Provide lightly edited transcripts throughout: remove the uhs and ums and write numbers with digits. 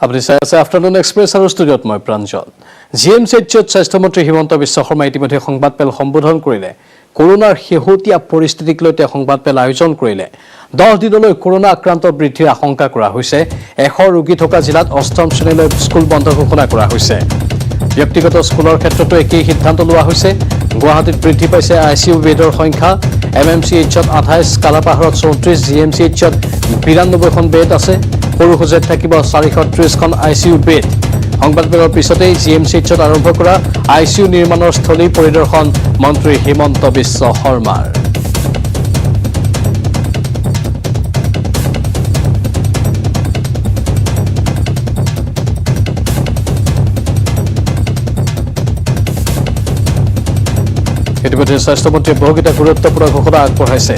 আপুনি চাই আছে আফটাৰনুন এক্সপ্ৰেছ আৰু ষ্টুডিঅ'ত মই প্ৰাঞ্জল। GMCHত স্বাস্থ্যমন্ত্ৰী হিমন্ত বিশ্ব শৰ্মাই ইতিমধ্যে সংবাদমেল সম্বোধন কৰিলে। কৰোনাৰ শেহতীয়া পৰিস্থিতিক লৈ তেওঁ সংবাদমেল আয়োজন কৰিলে। 10 দিনলৈ কৰোনা আক্ৰান্ত বৃদ্ধিৰ আশংকা কৰা হৈছে। 100 ৰোগী থকা জিলাত 8ম শ্ৰেণীলৈ স্কুল বন্ধ ঘোষণা কৰা হৈছে। ব্যক্তিগত স্কুলৰ ক্ষেত্ৰতো একেই সিদ্ধান্ত লোৱা হৈছে। গুৱাহাটীত বৃদ্ধি পাইছে ICU বেডৰ সংখ্যা। MMCHত 28, কালাপাহাৰত 34, GMCHত 92খন বেড আছে। সৰুসজাইত থাকিব 430খন ICU বেড। সংবাদমেলৰ পিছতেই GMCHত আৰম্ভ কৰা ICU নিৰ্মাণৰ স্থলী পৰিদৰ্শন মন্ত্ৰী হিমন্ত বিশ্ব শৰ্মাৰ। ইতিমধ্যে স্বাস্থ্যমন্ত্ৰীয়ে বহুকেইটা গুৰুত্বপূৰ্ণ ঘোষণা আগবঢ়াইছে।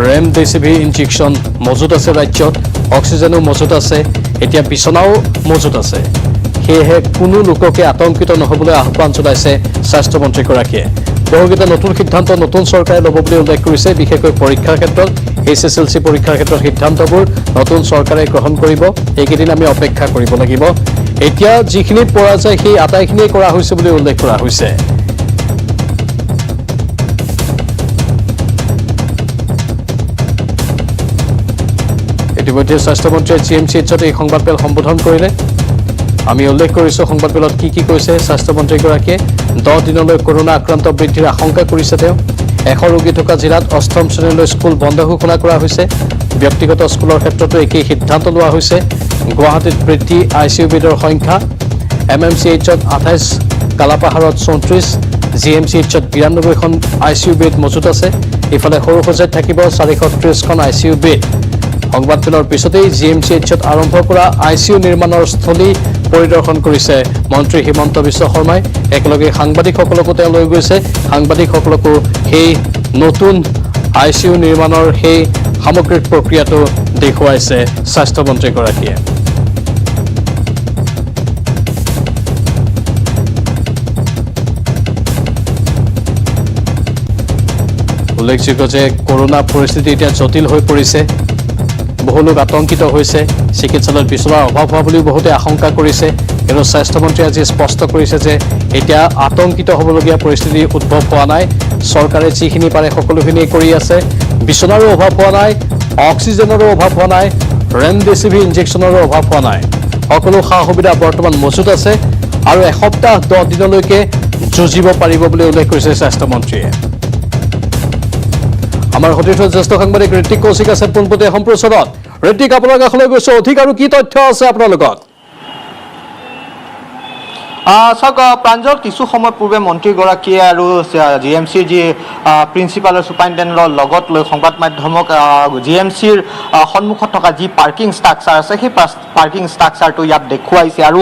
ৰেমডেছিভিৰ ইনজেকশ্যন মজুত আছে ৰাজ্যত, অক্সিজেনো মজুত আছে, এতিয়া বিচনাও মজুত আছে। সেয়েহে কোনো লোককে আতংকিত নহবলৈ আহ্বান জনাইছে স্বাস্থ্যমন্ত্ৰীগৰাকীয়ে। বহুকেইটা নতুন সিদ্ধান্ত নতুন চৰকাৰে ল'ব বুলি উল্লেখ কৰিছে। বিশেষকৈ পৰীক্ষাৰ ক্ষেত্ৰত HSLC পৰীক্ষাৰ ক্ষেত্ৰত সিদ্ধান্তবোৰ নতুন চৰকাৰে গ্ৰহণ কৰিব। এইকেইদিন আমি অপেক্ষা কৰিব লাগিব। এতিয়া যিখিনি পৰা যায় সেই আটাইখিনিয়ে কৰা হৈছে বুলি উল্লেখ কৰা হৈছে। ইতিমধ্যে স্বাস্থ্যমন্ত্ৰীয়ে GMCHত এই সংবাদমেল সম্বোধন কৰিলে। আমি উল্লেখ কৰিছোঁ সংবাদমেলত কি কৈছে স্বাস্থ্যমন্ত্ৰীগৰাকীয়ে। 10 দিনলৈ কৰোনা আক্ৰান্ত বৃদ্ধিৰ আশংকা কৰিছে তেওঁ। 100 ৰোগী থকা জিলাত 8ম শ্ৰেণীলৈ স্কুল বন্ধ ঘোষণা কৰা হৈছে। ব্যক্তিগত স্কুলৰ ক্ষেত্ৰতো একেই সিদ্ধান্ত লোৱা হৈছে। গুৱাহাটীত বৃদ্ধি ICU বেডৰ সংখ্যা। MMCHত 28, কালাপাহাৰত 34, GMCHত 92খন ICU বেড মজুত আছে। ইফালে সৰুসজাইত থাকিব 430খন ICU বেড। সংবাদমেলৰ পিছতেই GMCHত আৰম্ভ কৰা ICU নিৰ্মাণৰ স্থলী পৰিদৰ্শন কৰিছে মন্ত্ৰী হিমন্ত বিশ্ব শৰ্মাই। একেলগে সাংবাদিকসকলকো তেওঁ লৈ গৈছে। সাংবাদিকসকলকো সেই নতুন ICU নিৰ্মাণৰ সেই সামগ্ৰিক প্ৰক্ৰিয়াটো দেখুৱাইছে স্বাস্থ্যমন্ত্ৰীগৰাকীয়ে। উল্লেখযোগ্য যে কৰোনা পৰিস্থিতি এতিয়া জটিল হৈ পৰিছে। বহু লোক আতংকিত হৈছে। চিকিৎসালয়ত বিচনাৰ অভাৱ হোৱা বুলিও বহুতে আশংকা কৰিছে। কিন্তু স্বাস্থ্যমন্ত্ৰীয়ে আজি স্পষ্ট কৰিছে যে এতিয়া আতংকিত হ'বলগীয়া পৰিস্থিতি উদ্ভৱ হোৱা নাই। চৰকাৰে যিখিনি পাৰে সকলোখিনি কৰি আছে। বিচনাৰো অভাৱ হোৱা নাই, অক্সিজেনৰো অভাৱ হোৱা নাই, ৰেমডেছিভিৰ ইনজেকশ্যনৰো অভাৱ হোৱা নাই। সকলো সা সুবিধা বৰ্তমান মজুত আছে আৰু এসপ্তাহ 10 দিনলৈকে যুঁজিব পাৰিব বুলি উল্লেখ কৰিছে স্বাস্থ্যমন্ত্ৰীয়ে। আমাৰ সতীৰ্থ জ্যেষ্ঠ সাংবাদিক ঋতিক কৌশিক আছে পোনপটীয়া সম্প্ৰচাৰত। ঋতিক, আপোনাৰ কাষলৈ গৈছোঁ। অধিক আৰু কি তথ্য আছে আপোনাৰ লগত? চাওক প্ৰাঞ্জল, কিছু সময় পূৰ্বে মন্ত্ৰীগৰাকীয়ে আৰু GMCৰ যি প্ৰিন্সিপাল আৰু ছুপাৰিণ্টেণ্ডেণ্টৰ লগত লৈ সংবাদ মাধ্যমক GMCৰ সন্মুখত থকা যি পাৰ্কিং ষ্ট্ৰাকচাৰ আছে সেই পাৰ্কিং ষ্ট্ৰাকচাৰটো ইয়াত দেখুৱাইছে। আৰু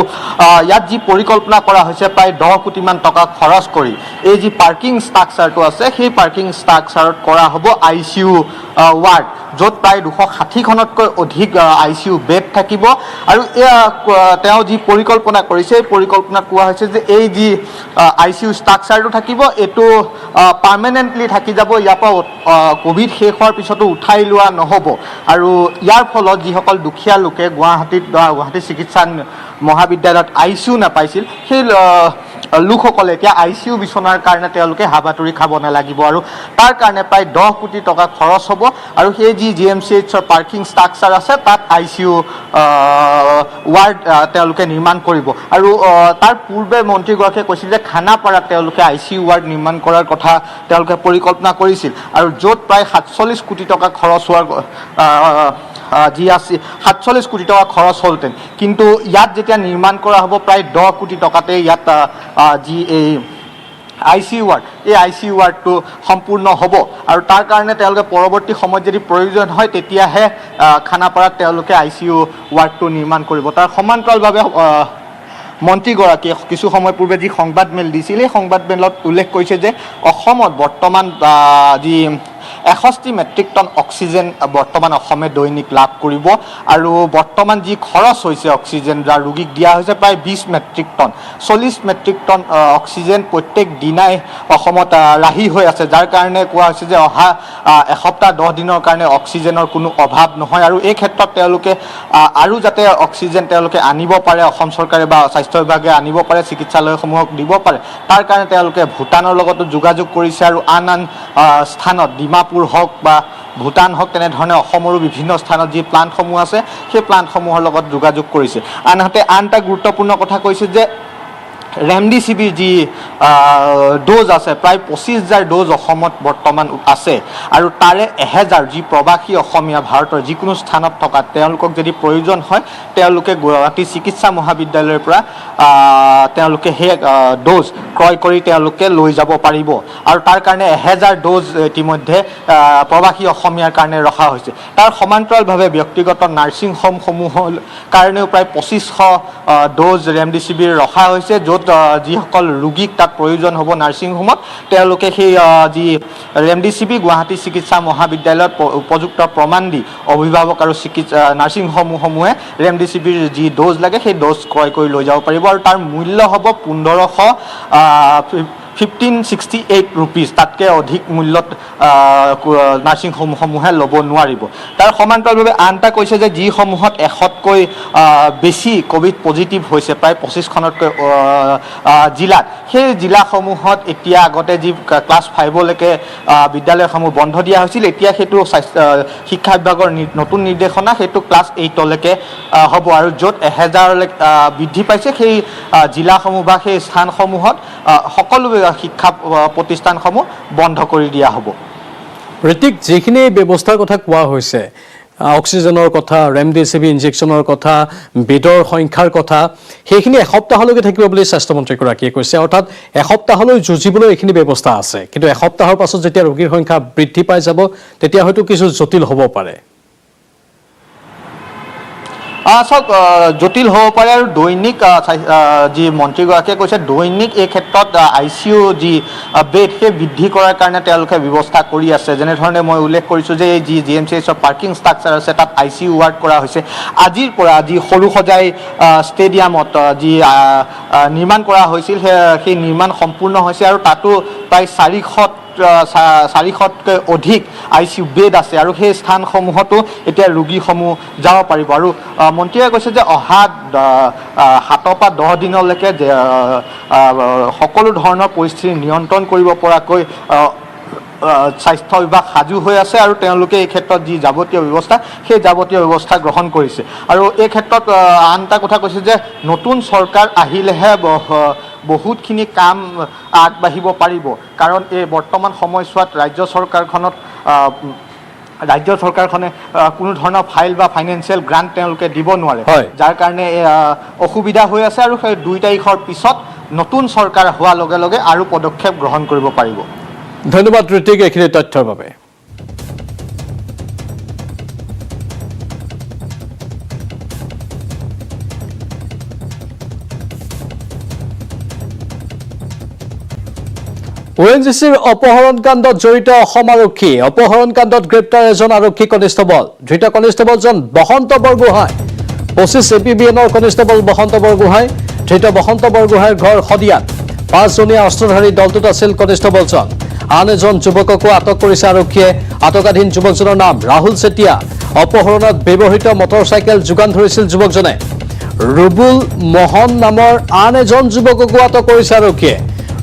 ইয়াত যি পৰিকল্পনা কৰা হৈছে প্ৰায় 10 কোটিমান টকা খৰচ কৰি এই যি পাৰ্কিং ষ্ট্ৰাকচাৰটো আছে সেই পাৰ্কিং ষ্ট্ৰাকচাৰত কৰা হ'ব ICU ৱাৰ্ড, য'ত প্ৰায় 260খনতকৈ অধিক ICU বেড থাকিব। আৰু তেওঁ যি পৰিকল্পনা কৰিছে এই পৰিকল্পনাত কোৱা হৈছে যে এই যি ICU ষ্ট্ৰাকচাৰটো থাকিব এইটো পাৰ্মানেণ্টলি থাকি যাব। ইয়াৰ পৰা ক'ভিড শেষ হোৱাৰ পিছতো উঠাই লোৱা নহ'ব। আৰু ইয়াৰ ফলত যিসকল দুখীয়া লোকে গুৱাহাটী চিকিৎসা মহাবিদ্যালয়ত ICU নাপাইছিল সেই লোকসকলে এতিয়া ICU বিচনাৰ কাৰণে তেওঁলোকে হাবাথুৰি খাব নালাগিব। আৰু তাৰ কাৰণে প্ৰায় 10 কোটি টকা খৰচ হ'ব। আৰু সেই যি GMCHৰ পাৰ্কিং ষ্ট্ৰাকচাৰ আছে তাত ICU ৱাৰ্ড তেওঁলোকে নিৰ্মাণ কৰিব। আৰু তাৰ পূৰ্বে মন্ত্ৰীগৰাকীয়ে কৈছিল যে খানাপাৰাত তেওঁলোকে ICU ৱাৰ্ড নিৰ্মাণ কৰাৰ কথা তেওঁলোকে পৰিকল্পনা কৰিছিল। আৰু য'ত প্ৰায় 47 কোটি টকা খৰচ হোৱাৰ যি আছে 47 কোটি টকা খৰচ হ'লহেঁতেন, কিন্তু ইয়াত যেতিয়া নিৰ্মাণ কৰা হ'ব প্ৰায় 10 কোটি টকাতে ইয়াত যি এই ICU ৱাৰ্ড এই ICU ৱাৰ্ডটো সম্পূৰ্ণ হ'ব। আৰু তাৰ কাৰণে তেওঁলোকে পৰৱৰ্তী সময়ত যদি প্ৰয়োজন হয় তেতিয়াহে খানাপাৰাত তেওঁলোকে ICU ৱাৰ্ডটো নিৰ্মাণ কৰিব। তাৰ সমান্তৰালভাৱে মন্ত্ৰীগৰাকীয়ে কিছু সময় পূৰ্বে যি সংবাদমেল দিছিল এই সংবাদমেলত উল্লেখ কৰিছে যে অসমত বৰ্তমান যি 61 মেট্ৰিক টন অক্সিজেন বৰ্তমান অসমে দৈনিক লাভ কৰিব আৰু বৰ্তমান যি খৰচ হৈছে অক্সিজেন যাৰ ৰোগীক দিয়া হৈছে প্ৰায় 20 metric ton 40 metric ton oxygen প্ৰত্যেক দিনাই অসমত ৰাহি হৈ আছে যাৰ কাৰণে কোৱা হৈছে যে অহা এসপ্তাহ 10 দিনৰ কাৰণে অক্সিজেনৰ কোনো অভাৱ নহয় আৰু এই ক্ষেত্ৰত তেওঁলোকে আৰু যাতে অক্সিজেন তেওঁলোকে আনিব পাৰে অসম চৰকাৰে বা স্বাস্থ্য বিভাগে আনিব পাৰে চিকিৎসালয়সমূহক দিব পাৰে তাৰ কাৰণে তেওঁলোকে ভূটানৰ লগতো যোগাযোগ কৰিছে আৰু আন স্থানত ডিমাপুৰ হওক বা ভূটান হওক তেনেধৰণে অসমৰো বিভিন্ন স্থানত যি প্লাণ্টসমূহ আছে সেই প্লাণ্টসমূহৰ লগত যোগাযোগ কৰিছে আনহাতে আন এটা গুৰুত্বপূৰ্ণ কথা কৈছে যে ৰেমডিচিভিৰ যি ড'জ আছে প্ৰায় 25,000 ড'জ অসমত বৰ্তমান আছে আৰু তাৰে 1,000 যি প্ৰৱাসী অসমীয়া ভাৰতৰ যিকোনো স্থানত থকা তেওঁলোকক যদি প্ৰয়োজন হয় তেওঁলোকে গুৱাহাটী চিকিৎসা মহাবিদ্যালয়ৰ পৰা তেওঁলোকে সেই ড'জ ক্ৰয় কৰি তেওঁলোকে লৈ যাব পাৰিব আৰু তাৰ কাৰণে 1,000 ড'জ ইতিমধ্যে প্ৰৱাসী অসমীয়াৰ কাৰণে ৰখা হৈছে তাৰ সমান্তৰালভাৱে ব্যক্তিগত নাৰ্ছিং হোমসমূহৰ কাৰণেও প্ৰায় 2500 ড'জ ৰেমডিচিভিৰ ৰখা হৈছে য'ত যিসকল ৰোগীক তাত প্ৰয়োজন হ'ব নাৰ্ছিং হোমত তেওঁলোকে সেই যি ৰেমডিচিভি গুৱাহাটী চিকিৎসা মহাবিদ্যালয়ত উপযুক্ত প্ৰমাণ দি অভিভাৱক আৰু নাৰ্ছিং হোমসমূহে ৰেমডিচিভিৰ যি ড'জ লাগে সেই ড'জ ক্ৰয় কৰি লৈ যাব পাৰিব আৰু তাৰ মূল্য হ'ব 1568 ৰুপিজ তাতকৈ অধিক মূল্যত নাৰ্ছিং হোমসমূহে ল'ব নোৱাৰিব তাৰ সমান্তৰালভাৱে আন এটা কৈছে যে যিসমূহত 100তকৈ বেছি ক'ভিড পজিটিভ হৈছে প্ৰায় 25খনতকৈ জিলাত সেই জিলাসমূহত এতিয়া আগতে যি ক্লাছ 5লৈকে বিদ্যালয়সমূহ বন্ধ দিয়া হৈছিল এতিয়া সেইটো শিক্ষা বিভাগৰ নতুন নিৰ্দেশনা সেইটো ক্লাছ 8লৈকে হ'ব আৰু য'ত 1000লৈকে বৃদ্ধি পাইছে সেই জিলাসমূহ বা সেই স্থানসমূহত সকলো শিক্ষা প্ৰতিষ্ঠানসমূহ বন্ধ কৰি দিয়া হ'ব ঋতিক যিখিনি ব্যৱস্থাৰ কথা কোৱা হৈছে অক্সিজেনৰ কথা ৰেমডিচিভি ইনজেকশ্যনৰ কথা বেডৰ সংখ্যাৰ কথা সেইখিনি এসপ্তাহলৈকে থাকিব বুলি স্বাস্থ্যমন্ত্ৰীগৰাকীয়ে কৈছে অৰ্থাৎ এসপ্তাহলৈ যুঁজিবলৈ এইখিনি ব্যৱস্থা আছে কিন্তু এসপ্তাহৰ পাছত যেতিয়া ৰোগীৰ সংখ্যা বৃদ্ধি পাই যাব তেতিয়া হয়তো কিছু জটিল হ'ব পাৰে চাওক জটিল হ'ব পাৰে আৰু দৈনিক যি মন্ত্ৰীগৰাকীয়ে কৈছে দৈনিক এই ক্ষেত্ৰত ICU যি বেড সেই বৃদ্ধি কৰাৰ কাৰণে তেওঁলোকে ব্যৱস্থা কৰি আছে যেনেধৰণে মই উল্লেখ কৰিছোঁ যে এই যি GMCHৰ পাৰ্কিং ষ্ট্ৰাকচাৰ আছে তাত ICU ৱাৰ্ড কৰা হৈছে আজিৰ পৰা যি সৰুসজাই ষ্টেডিয়ামত যি নিৰ্মাণ কৰা হৈছিল সেই নিৰ্মাণ সম্পূৰ্ণ হৈছে আৰু তাতো প্ৰায় 400তকৈ অধিক ICU বেড আছে আৰু সেই স্থানসমূহতো এতিয়া ৰোগীসমূহ যাব পাৰিব আৰু মন্ত্ৰীয়ে কৈছে যে অহা 7 পৰা 10 দিনলৈকে সকলো ধৰণৰ পৰিস্থিতি নিয়ন্ত্ৰণ কৰিব পৰাকৈ স্বাস্থ্য বিভাগ সাজু হৈ আছে আৰু তেওঁলোকে এই ক্ষেত্ৰত যি যাৱতীয় ব্যৱস্থা সেই যাৱতীয় ব্যৱস্থা গ্ৰহণ কৰিছে আৰু এই ক্ষেত্ৰত আন এটা কথা কৈছে যে নতুন চৰকাৰ আহিলেহে বহুতখিনি কাম আগবাঢ়িব পাৰিব কাৰণ এই বৰ্তমান সময়ছোৱাত ৰাজ্য চৰকাৰখনে কোনো ধৰণৰ ফাইল বা ফাইনেন্সিয়েল গ্ৰাণ্ট তেওঁলোকে দিব নোৱাৰে যাৰ কাৰণে অসুবিধা হৈ আছে আৰু সেই 2 তাৰিখৰ পিছত নতুন চৰকাৰ হোৱাৰ লগে লগে আৰু পদক্ষেপ গ্ৰহণ কৰিব পাৰিব ধন্যবাদ ঋতিক এইখিনি তথ্যৰ বাবে ONGCৰ অপহৰণ কাণ্ডত জড়িত অসম আৰক্ষী অপহৰণ কাণ্ডত গ্ৰেপ্তাৰ এজন আৰক্ষী কনিষ্টেবল ধৃত কনিষ্টেবলজন বসন্ত বৰগোহাঁই 25 APBNৰ কনিষ্টেবল বসন্ত বৰগোহাঁই ধৃত বসন্ত বৰগোহাঁইৰ ঘৰ শদিয়াত 5জনীয়া অস্ত্ৰধাৰী দলটোত আছিল কনিষ্টেবলজন আন এজন যুৱককো আটক কৰিছে আৰক্ষীয়ে আটকাধীন যুৱকজনৰ নাম ৰাহুল চেতিয়া অপহৰণত ব্যৱহৃত মটৰচাইকেল যোগান ধৰিছিল যুৱকজনে ৰুবুল মোহন নামৰ আন এজন যুৱককো আটক কৰিছে আৰক্ষীয়ে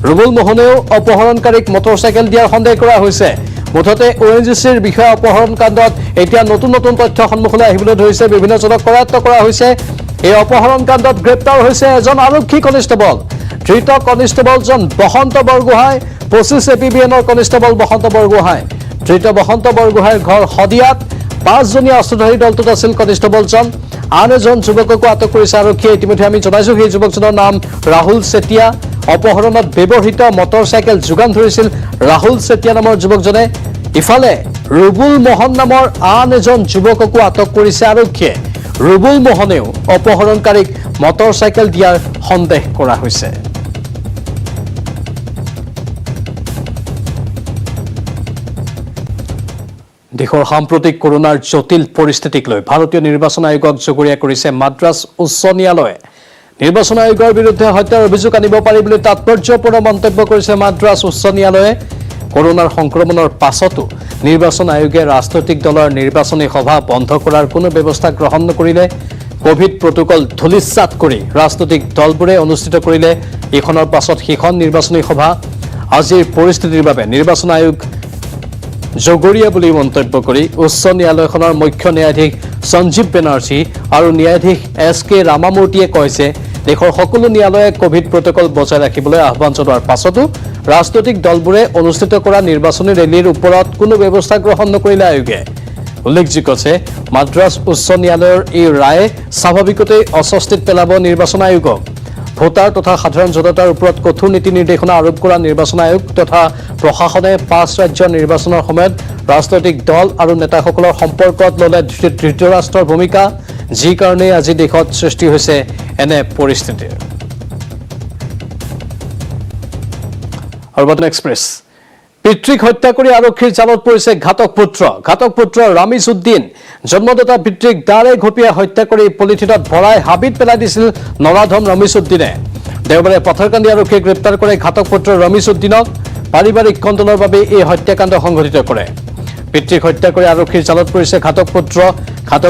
ৰুবুল মোহনেও অপহৰণকাৰীক মটৰচাইকেল দিয়াৰ সন্দেহ কৰা হৈছে মুঠতে ONGCৰ বিষয়ে অপহৰণ কাণ্ডত এতিয়া নতুন নতুন তথ্য সন্মুখলৈ আহিবলৈ ধৰিছে বিভিন্নজনক কৰায়ত্ব কৰা হৈছে এই অপহৰণ কাণ্ডত গ্ৰেপ্তাৰ হৈছে এজন আৰক্ষী কনিষ্টেবল ধৃত কনিষ্টেবলজন বসন্ত বৰগোহাঁই 25 APBNৰ কনিষ্টেবল বসন্ত বৰগোহাঁই ধৃত বসন্ত বৰগোহাঁইৰ ঘৰ শদিয়াত 5জনীয়া অস্ত্ৰধাৰী দলটোত আছিল কনিষ্টেবলজন আন এজন যুৱককো আটক কৰিছে আৰক্ষীয়ে ইতিমধ্যে আমি জনাইছোঁ সেই যুৱকজনৰ নাম ৰাহুল চেতিয়া অপহৰণত ব্যৱহৃত মটৰচাইকেল যোগান ধৰিছিল ৰাহুল চেতিয়া নামৰ যুৱকজনে ইফালে ৰুবুল মোহন নামৰ আন এজন যুৱককো আটক কৰিছে আৰক্ষীয়ে ৰুবুল মোহনেও অপহৰণকাৰীক মটৰচাইকেল দিয়াৰ সন্দেহ কৰা হৈছে দেশৰ সাম্প্ৰতিক কৰোনাৰ জটিল পৰিস্থিতিক লৈ ভাৰতীয় নিৰ্বাচন আয়োগক জগৰীয়া কৰিছে মাদ্ৰাজ উচ্চ ন্যায়ালয়ে নিৰ্বাচন আয়োগৰ বিৰুদ্ধে হত্যাৰ অভিযোগ আনিব পাৰি বুলি তাৎপৰ্যপূৰ্ণ মন্তব্য কৰিছে মাদ্ৰাজ উচ্চ ন্যায়ালয়ে কৰোনাৰ সংক্ৰমণৰ পাছতো নিৰ্বাচন আয়োগে ৰাজনৈতিক দলৰ নিৰ্বাচনী সভা বন্ধ কৰাৰ কোনো ব্যৱস্থা গ্ৰহণ নকৰিলে কোভিড প্ৰটোকল ধুলিসাৎ কৰি ৰাজনৈতিক দলবোৰে অনুষ্ঠিত কৰিলে ইখনৰ পাছত সিখন নিৰ্বাচনী সভা আজিৰ পৰিস্থিতিৰ বাবে নিৰ্বাচন আয়োগ জগৰীয়া বুলি মন্তব্য কৰি উচ্চ ন্যায়ালয়খনৰ মুখ্য ন্যায়াধীশ সঞ্জীৱ বেনাৰ্জী আৰু ন্যায়াধীশ SK ৰামামূৰ্তিয়ে কয় যে দেশৰ সকলো ন্যায়ালয়ে কোভিড প্ৰটোকল বজাই ৰাখিবলৈ আহ্বান জনোৱাৰ পাছতো ৰাজনৈতিক দলবোৰে অনুষ্ঠিত কৰা নিৰ্বাচনী ৰেলীৰ ওপৰত কোনো ব্যৱস্থা গ্ৰহণ নকৰিলে আয়োগে উল্লেখযোগ্য যে মাদ্ৰাজ উচ্চ ন্যায়ালয়ৰ এই ৰায়ে স্বাভাৱিকতেই অস্বস্তিত পেলাব নিৰ্বাচন আয়োগক ভোটাৰ তথা সাধাৰণ জনতাৰ ওপৰত কঠোৰ নীতি নিৰ্দেশনা আৰোপ কৰা নিৰ্বাচন আয়োগ তথা প্ৰশাসনে 5 ৰাজ্যৰ নিৰ্বাচনৰ সময়ত ৰাজনৈতিক দল আৰু নেতাসকলৰ সম্পৰ্কত ল'লে ধৃতৰাষ্ট্ৰৰ ভূমিকা যি কাৰণে আজি দেশত সৃষ্টি হৈছে এনে পৰিস্থিতিৰ অৰবাদন এক্সপ্ৰেছ পিতৃক হত্যা কৰি আৰক্ষীৰ জালত পৰিছে ঘাতক পুত্ৰ ৰামিজ উদ্দিন জন্মদাতা পিতৃক দাৰে ঘপিয়াই হত্যা কৰি পলিথিনত ভৰাই হাবিত পেলাই দিছিল নৰাধম ৰামিজ উদ্দিনে দেওবাৰে পথাৰকান্দি আৰক্ষীয়ে গ্ৰেপ্তাৰ কৰে ঘাতক পুত্ৰ ৰামিজ উদ্দিনক পাৰিবাৰিক কন্দলৰ বাবে এই হত্যাকাণ্ড সংঘটিত কৰে পিতৃক হত্যা কৰি আৰক্ষীৰ জালত পৰিছে ঘাতক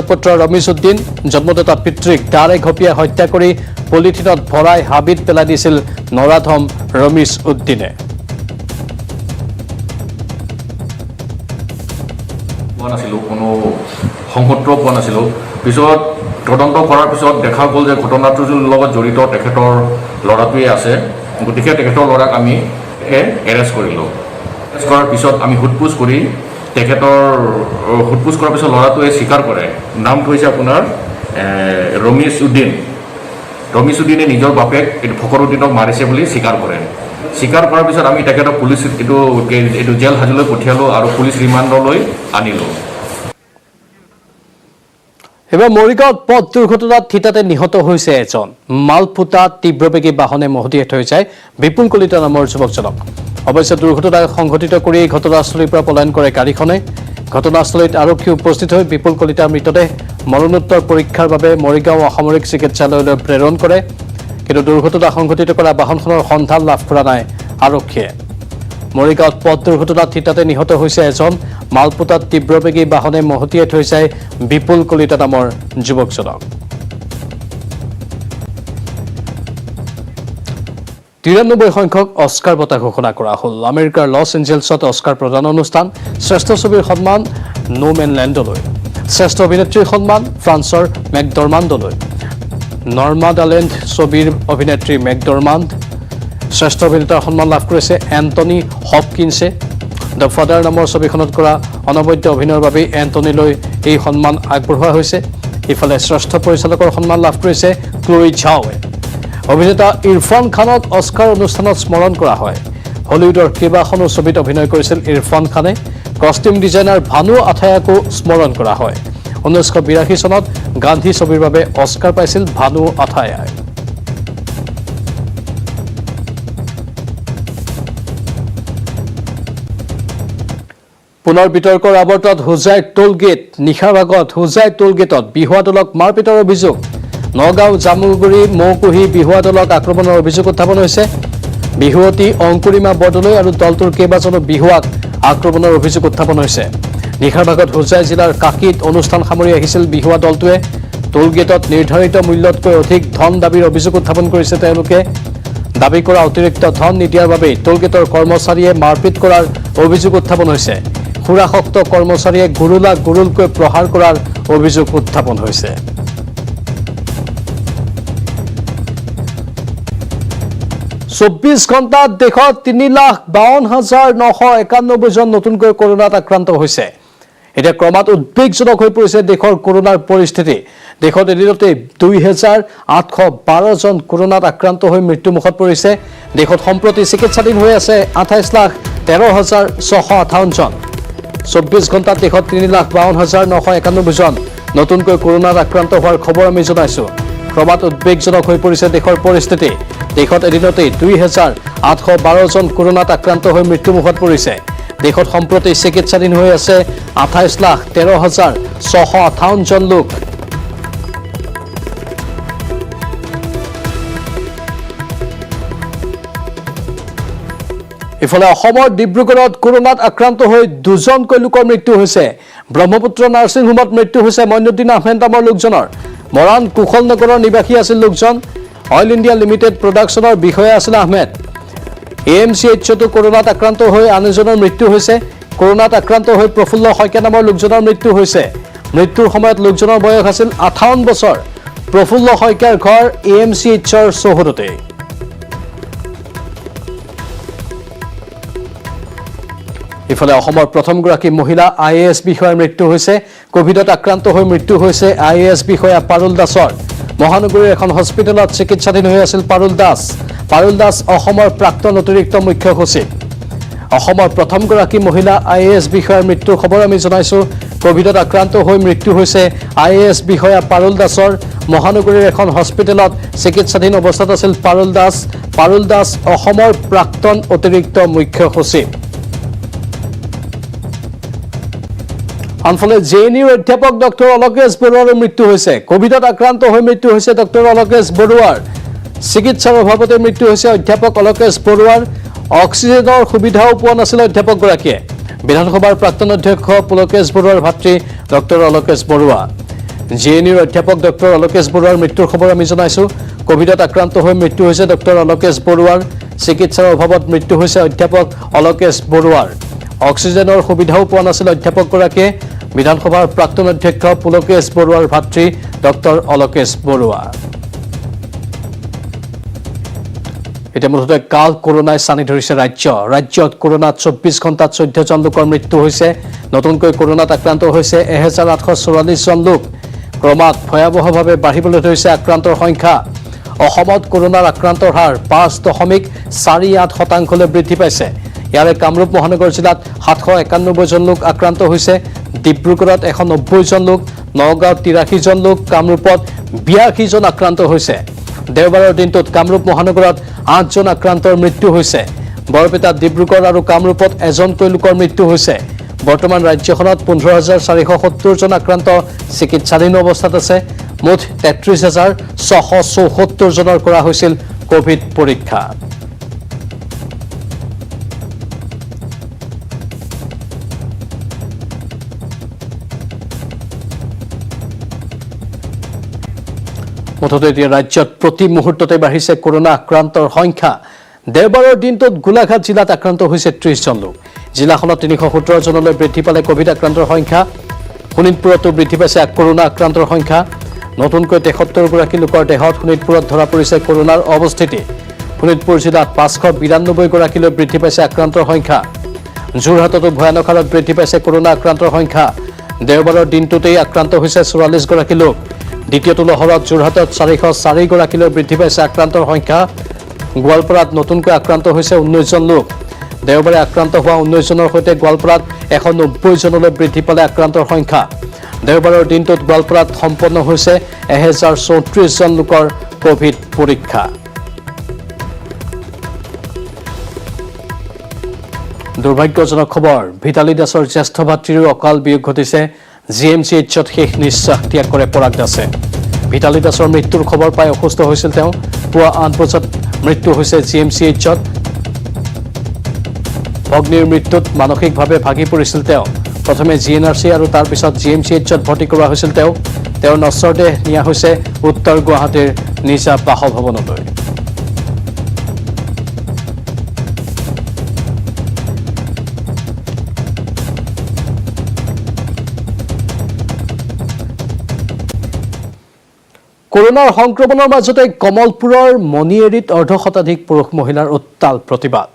পুত্ৰ ৰামিজ উদ্দিন জন্মদাতা পিতৃক দাৰে ঘপিয়াই হত্যা কৰি পলিথিনত ভৰাই হাবিত পেলাই দিছিল নৰাধম ৰামিজ উদ্দিনে নাছিলোঁ কোনো সংসত্ৰ পোৱা নাছিলোঁ পিছত তদন্ত কৰাৰ পিছত দেখা গ'ল যে ঘটনাটোৰ লগত জড়িত তেখেতৰ ল'ৰাটোৱে আছে গতিকে তেখেতৰ ল'ৰাক আমি এৰেষ্ট কৰিলোঁ এৰেষ্ট কৰাৰ পিছত আমি সোধপোছ কৰি সোধপোছ কৰাৰ পিছত ল'ৰাটোৱে স্বীকাৰ কৰে নামটো হৈছে আপোনাৰ ৰমিজ উদ্দিনে নিজৰ বাপেক ফখৰুদ্দিনক মাৰিছে বুলি স্বীকাৰ কৰে স্বীকাৰ কৰাৰ পিছত আমি তেখেতক পুলিচ এইটো জেল হাজতলৈ পঠিয়ালোঁ আৰু পুলিচ ৰিমাণ্ডলৈ আনিলোঁ এবাৰ মৰিগাঁৱত পথ দুৰ্ঘটনাত থিতাতে নিহত হৈছে এজন মালফুটা তীব্ৰবেগী বাহনে মহতিয়াই থৈ যায় বিপুল কলিতা নামৰ যুৱকজনক অৱশ্যে দুৰ্ঘটনা সংঘটিত কৰি ঘটনাস্থলীৰ পৰা পলায়ন কৰে গাড়ীখনে ঘটনাস্থলীত আৰক্ষী উপস্থিত হৈ বিপুল কলিতাৰ মৃতদেহ মৰণোত্তৰ পৰীক্ষাৰ বাবে মৰিগাঁও অসামৰিক চিকিৎসালয়লৈ প্ৰেৰণ কৰে কিন্তু দুৰ্ঘটনা সংঘটিত কৰা বাহনখনৰ সন্ধান লাভ কৰা নাই আৰক্ষীয়ে মৰিগাঁৱত পথ দুৰ্ঘটনাত থিতাতে নিহত হৈছে এজন মালপোতাত তীব্ৰবেগী বাহনে মহতিয়াই থৈ যায় বিপুল কলিতা নামৰ যুৱকজনক 93 সংখ্যক অস্কাৰ বঁটা ঘোষণা কৰা হ'ল আমেৰিকাৰ লছ এঞ্জেলছত অস্কাৰ প্ৰদান অনুষ্ঠান শ্ৰেষ্ঠ ছবিৰ সন্মান নো মেন লেণ্ডলৈ শ্ৰেষ্ঠ অভিনেত্ৰীৰ সন্মান ফ্ৰান্সৰ মেকডৰমাণ্ডলৈ নৰ্মাডালেণ্ড ছবিৰ অভিনেত্ৰী মেকডৰমাণ্ড শ্ৰেষ্ঠ অভিনেতাৰ সন্মান লাভ কৰিছে এণ্টনি হপকিনছে দ্য ফাদাৰ নামৰ ছবিখনত কৰা অনবদ্য অভিনয়ৰ বাবে এণ্টনিলৈ এই সন্মান আগবঢ়োৱা হৈছে ইফালে শ্ৰেষ্ঠ পৰিচালকৰ সন্মান লাভ কৰিছে ক্ল'ই ঝাওৱে অভিনেতা ইৰফান খানক অস্কাৰ অনুষ্ঠানত স্মৰণ কৰা হয় হলিউডৰ কেইবাখনো ছবিত অভিনয় কৰিছিল ইৰফান খানে কষ্টিউম ডিজাইনাৰ ভানু আথায়াকো স্মৰণ কৰা হয় 1982 চনত গান্ধী ছবিৰ বাবে অস্কাৰ পাইছিল ভানু আথায়াই পুনৰ বিতৰ্কৰ আৱৰ্তত হুজাই টোলগেট নিশাৰ ভাগত হুজাই টোলগেটত বিহুৱা দলক মাৰপিটৰ অভিযোগ নগাঁও জামুগুৰি মৌকুহি বিহুৱা দলক আক্ৰমণৰ অভিযোগ উত্থাপন হৈছে বিহুৱতী অংকুৰিমা বৰদলৈ আৰু দলটোৰ কেইবাজনো বিহুৱাক আক্ৰমণৰ অভিযোগ উত্থাপন হৈছে নিশাৰ ভাগত হুজাই জিলাৰ কাকিত অনুষ্ঠান সামৰি আহিছিল বিহুৱা দলটোৱে টোলগেটত নিৰ্ধাৰিত মূল্যতকৈ অধিক ধন দাবীৰ অভিযোগ উত্থাপন কৰিছে তেওঁলোকে দাবী কৰা অতিৰিক্ত ধন নিদিয়াৰ বাবে টোলগেটৰ কৰ্মচাৰীয়ে মাৰপিট কৰাৰ অভিযোগ উত্থাপন হৈছে খুৰাশক্ত কৰ্মচাৰীয়ে গুৰুলকৈ প্ৰহাৰ কৰাৰ অভিযোগ উত্থাপন হৈছে 24 ঘণ্টাত দেশত 3,52,991 জন নতুনকৈ কৰোনাত আক্ৰান্ত হৈছে এটা ক্ৰমাৎ উদ্বেগজনক হৈ পৰিছে দেশৰ কৰোনাৰ পৰিস্থিতি দেশত এদিনতে 2,812 জন কৰোনাত আক্ৰান্ত হৈ মৃত্যুমুখত পৰিছে দেশত সম্প্ৰতি চিকিৎসাধীন হৈ আছে 28,13,658 জন 24 ঘণ্টাত দেশত 3,52,991 জন নতুনকৈ কৰোনাত আক্ৰান্ত হোৱাৰ খবৰ আমি জনাইছো ক্ৰমাৎ উদ্বেগজনক হৈ পৰিছে দেশৰ পৰিস্থিতি দেশত এদিনতে 2,812 জন কৰোনাত আক্ৰান্ত হৈ মৃত্যুমুখত পৰিছে দেশত সম্প্ৰতি চিকিৎসাধীন হৈ আছে 28,13,658 জন লোক। ইফালে অসমৰ ডিব্ৰুগড়ত কৰোনাত আক্ৰান্ত হৈ 2জনকৈ লোকৰ মৃত্যু হৈছে। ব্ৰহ্মপুত্ৰ নাৰ্ছিং হোমত মৃত্যু হৈছে মইনুদ্দিন আহমেদ নামৰ লোকজনৰ। মৰাণ কুশলনগৰৰ নিবাসী আছিল লোকজন। অইল ইণ্ডিয়া লিমিটেড প্ৰডাকশ্যনৰ বিষয়া আছিল আহমেদ। AMCHতো কৰোনাত আক্ৰান্ত হৈ আন এজনৰ মৃত্যু হৈছে। কৰোনাত আক্ৰান্ত হৈ প্ৰফুল্ল শইকীয়া নামৰ লোকজনৰ মৃত্যু হৈছে। মৃত্যুৰ সময়ত লোকজনৰ বয়স আছিল 58 বছৰ। প্ৰফুল্ল শইকীয়াৰ ঘৰ AMCHৰ চৌহদতে। ইফালে অসমৰ প্ৰথমগৰাকী মহিলা IAS বিষয়াৰ মৃত্যু হৈছে। কোভিডত আক্ৰান্ত হৈ মৃত্যু হৈছে IAS বিষয়া পাৰুল দাসৰ। মহানগৰীৰ এখন হস্পিটেলত চিকিৎসাধীন হৈ আছিল পাৰুল দাস। পাৰুল দাস অসমৰ প্ৰাক্তন অতিৰিক্ত মুখ্য সচিব। অসমৰ প্ৰথমগৰাকী মহিলা IAS বিষয়াৰ মৃত্যুৰ খবৰ আমি জনাইছো। কোভিডত আক্ৰান্ত হৈ মৃত্যু হৈছে IAS বিষয়া পাৰুল দাসৰ। মহানগৰীৰ এখন হস্পিটেলত চিকিৎসাধীন অৱস্থাত আছিল পাৰুল দাস। পাৰুল দাস অসমৰ প্ৰাক্তন অতিৰিক্ত মুখ্য সচিব। আনফালে JNUৰ অধ্যাপক ডক্টৰ অলকেশ বৰুৱাৰ মৃত্যু হৈছে। কোভিডত আক্ৰান্ত হৈ মৃত্যু হৈছে ডক্টৰ অলকেশ বৰুৱাৰ। চিকিৎসাৰ অভাৱতে মৃত্যু হৈছে অধ্যাপক অলকেশ বৰুৱাৰ। অক্সিজেনৰ সুবিধাও পোৱা নাছিল অধ্যাপকগৰাকীয়ে। বিধানসভাৰ প্ৰাক্তন অধ্যক্ষ পুলকেশ বৰুৱাৰ ভাতৃ ডক্টৰ অলকেশ বৰুৱা। JNUৰ অধ্যাপক ডক্টৰ অলকেশ বৰুৱাৰ মৃত্যুৰ খবৰ আমি জনাইছো। কোভিডত আক্ৰান্ত হৈ মৃত্যু হৈছে ডক্টৰ অলকেশ বৰুৱাৰ। চিকিৎসাৰ অভাৱত মৃত্যু হৈছে অধ্যাপক অলকেশ বৰুৱাৰ। অক্সিজেনৰ সুবিধাও পোৱা নাছিল অধ্যাপকগৰাকীয়ে। বিধানসভাৰ প্ৰাক্তন অধ্যক্ষ পুলকেশ বৰুৱাৰ ভাতৃ ডক্টৰ অলকেশ বৰুৱা। ইতিমধ্যে কাল কৰোনাই চানি ধৰিছে ৰাজ্যত কৰোনাত 24 ঘণ্টাত 14 জন লোকৰ মৃত্যু হৈছে। নতুনকৈ কৰোনাত আক্ৰান্ত হৈছে 1844 জন লোক। ক্ৰমাৎ ভয়াৱহভাৱে বাঢ়িবলৈ ধৰিছে আক্ৰান্তৰ সংখ্যা। অসমত কৰোনাৰ আক্ৰান্তৰ হাৰ 5.48% বৃদ্ধি পাইছে। ইয়াৰে কামৰূপ মহানগৰ জিলাত 791 জন লোক আক্ৰান্ত হৈছে। ডিব্ৰুগড়ত 190 জন লোক, নগাঁৱত 83 জন লোক, কামৰূপত 82 জন আক্ৰান্ত হৈছে। দেওবাৰৰ দিনটোত কামৰূপ মহানগৰত 8 জন আক্ৰান্তৰ মৃত্যু হৈছে। বৰপেটা, ডিব্ৰুগড় আৰু কামৰূপত এজনকৈ লোকৰ মৃত্যু হৈছে। বৰ্তমান ৰাজ্যখনত 15,470 জন আক্ৰান্ত চিকিৎসাধীন অৱস্থাত আছে। মুঠ 33,674 জনৰ কৰা হৈছিল কোভিড পৰীক্ষা। মুঠতে এতিয়া ৰাজ্যত প্ৰতি মুহূৰ্ততে বাঢ়িছে কৰোনা আক্ৰান্তৰ সংখ্যা। দেওবাৰৰ দিনটোত গোলাঘাট জিলাত আক্ৰান্ত হৈছে 30 জন লোক। জিলাখনত 317 জনলৈ বৃদ্ধি পালে কোভিড আক্ৰান্তৰ সংখ্যা। শোণিতপুৰতো বৃদ্ধি পাইছে কৰোনা আক্ৰান্তৰ সংখ্যা। নতুনকৈ 73গৰাকী লোকৰ দেহত শোণিতপুৰত ধৰা পৰিছে কৰোনাৰ অৱস্থিতি। শোণিতপুৰ জিলাত 592গৰাকীলৈ বৃদ্ধি পাইছে আক্ৰান্তৰ সংখ্যা। যোৰহাটতো ভয়ানক হাৰত বৃদ্ধি পাইছে কৰোনা আক্ৰান্তৰ সংখ্যা। দেওবাৰৰ দিনটোতেই আক্ৰান্ত হৈছে 44গৰাকী লোক। দ্বিতীয়টো লহৰত যোৰহাটত 404গৰাকীলৈ বৃদ্ধি পাইছে আক্ৰান্তৰ সংখ্যা। গোৱালপাৰাত নতুনকৈ আক্ৰান্ত হৈছে 19 জন লোক। দেওবাৰে আক্ৰান্ত হোৱা 19 জনৰ সৈতে গোৱালপাৰাত 190 জনলৈ বৃদ্ধি পালে আক্ৰান্তৰ সংখ্যা। দেওবাৰৰ দিনটোত গোৱালপাৰাত সম্পন্ন হৈছে 1034 জন লোকৰ কোভিড পৰীক্ষা। দুৰ্ভাগ্যজনক খবৰ, ভিতালী দাসৰ জ্যেষ্ঠ ভাতৃৰো অকাল বিয়োগ ঘটিছে। GMCHত শেষ নিশ্বাস ত্যাগ কৰে পৰাগ দাসে। ভিতালী দাসৰ মৃত্যুৰ খবৰ পাই অসুস্থ হৈছিল তেওঁ। পুৱা 8 বজাত মৃত্যু হৈছে GMCHত। ভগ্নীৰ মৃত্যুত মানসিকভাৱে ভাগি পৰিছিল তেওঁ। প্ৰথমে GNRC আৰু তাৰ পিছত GMCHত ভৰ্তি কৰোৱা হৈছিল তেওঁ। তেওঁৰ নশ্বৰ দেহ নিয়া হৈছে উত্তৰ গুৱাহাটীৰ নিজা বাসভৱনলৈ। কৰোনাৰ সংক্ৰমণৰ মাজতে কমলপুৰৰ মণিয়েৰীত অৰ্ধশতাধিক পুৰুষ মহিলাৰ উত্তাল প্ৰতিবাদ।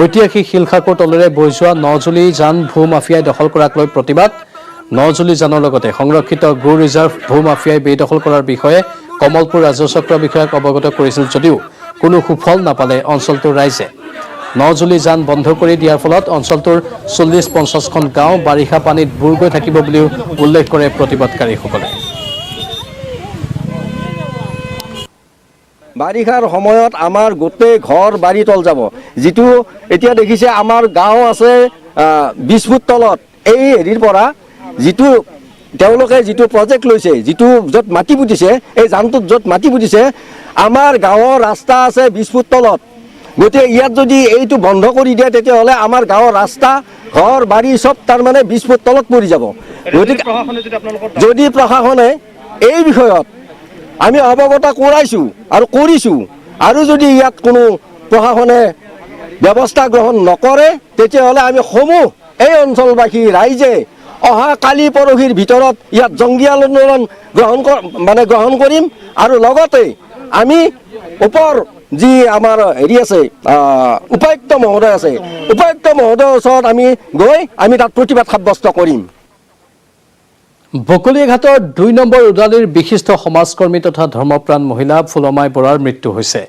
ঐতিহাসিক শিলখাকুৰ তলেৰে বৈ যোৱা নজুলি জান ভূ মাফিয়াই দখল কৰাক লৈ প্ৰতিবাদ। নজুলি জানৰ লগতে সংৰক্ষিত গো ৰিজাৰ্ভ ভূ মাফিয়াই বেদখল কৰাৰ বিষয়ে কমলপুৰ ৰাজচক্ৰ বিষয়াক অৱগত কৰিছিল যদিও কোনো সুফল নাপালে অঞ্চলটোৰ ৰাইজে। নজুলি জান বন্ধ কৰি দিয়াৰ ফলত অঞ্চলটোৰ 40-50খন গাঁও বাৰিষা পানীত বুৰ গৈ থাকিব বুলিও উল্লেখ কৰে প্ৰতিবাদকাৰীসকলে। বাৰিষাৰ সময়ত আমাৰ গোটেই ঘৰ বাৰী তল যাব। যিটো এতিয়া দেখিছে আমাৰ গাঁও আছে 20 ফুট তলত এই হেৰিৰ পৰা যিটো তেওঁলোকে যিটো প্ৰজেক্ট লৈছে, যিটো য'ত মাটি পুতিছে, এই জানটোত য'ত মাটি পুতিছে, আমাৰ গাঁৱৰ ৰাস্তা আছে 20 ফুট তলত। গতিকে ইয়াত যদি এইটো বন্ধ কৰি দিয়ে তেতিয়াহ'লে আমাৰ গাঁৱৰ ৰাস্তা ঘৰ বাৰী চব তাৰমানে 20 ফুট তলত পৰি যাব। গতিকে যদি প্ৰশাসনে এই বিষয়ত আমি অৱগত কৰাইছোঁ আৰু কৰিছোঁ, আৰু যদি ইয়াত কোনো প্ৰশাসনে ব্যৱস্থা গ্ৰহণ নকৰে তেতিয়াহ'লে আমি সমূহ এই অঞ্চলবাসী ৰাইজে অহা কালি পৰহিৰ ভিতৰত ইয়াত জংগী আন্দোলন গ্ৰহণ কৰিম। আৰু লগতে আমি ওপৰ যি আমাৰ হেৰি আছে উপায়ুক্ত মহোদয় আছে, উপায়ুক্ত মহোদয়ৰ ওচৰত আমি গৈ আমি তাত প্ৰতিবাদ সাব্যস্ত কৰিম। বকলিয়াঘাটৰ 2 নম্বৰ উদালিৰ বিশিষ্ট সমাজকৰ্মী তথা ধৰ্মপ্ৰাণ মহিলা ফুলমাই বৰাৰ মৃত্যু হৈছে।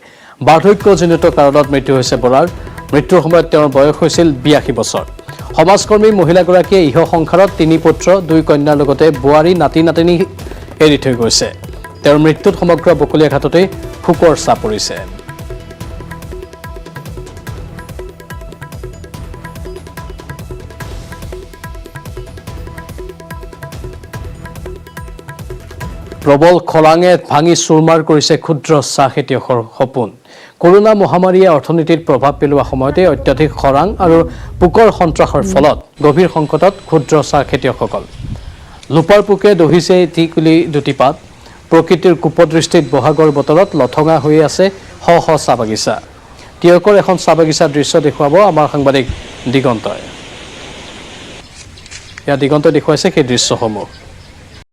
বাৰ্ধক্যজনিত কাৰণত মৃত্যু হৈছে বৰাৰ। মৃত্যুৰ সময়ত তেওঁৰ বয়স হৈছিল 82 বছৰ। সমাজকৰ্মী মহিলাগৰাকীয়ে ইহ সংসাৰত 3 পুত্ৰ 2 কন্যাৰ লগতে বোৱাৰী নাতি নাতিনী এৰি থৈ গৈছে। তেওঁৰ মৃত্যুত সমগ্ৰ বকলিয়াঘাটতে শোকৰ ছাঁ পৰিছে। প্ৰবল খৰাঙে ভাঙি চুৰমাৰ কৰিছে ক্ষুদ্ৰ চাহ খেতিয়কৰ সপোন। কৰোনা মহামাৰীয়ে অৰ্থনীতিত প্ৰভাৱ পেলোৱা সময়তে অত্যাধিক খৰাং আৰু পোকৰ সন্ত্ৰাসৰ ফলত গভীৰ সংকটত ক্ষুদ্ৰ চাহ খেতিয়কসকল। লোপাৰ পোকে দহিছে এটিকুলি দুটি পাত। প্ৰকৃতিৰ কুপদৃষ্টিত বহাগৰ বতৰত লঠঙা হৈ আছে শ শ চাহ বাগিচা। টিয়কৰ এখন চাহ বাগিচাৰ দৃশ্য দেখুৱাব আমাৰ সাংবাদিক দিগন্তই। ইয়াত দিগন্তই দেখুৱাইছে সেই দৃশ্যসমূহ।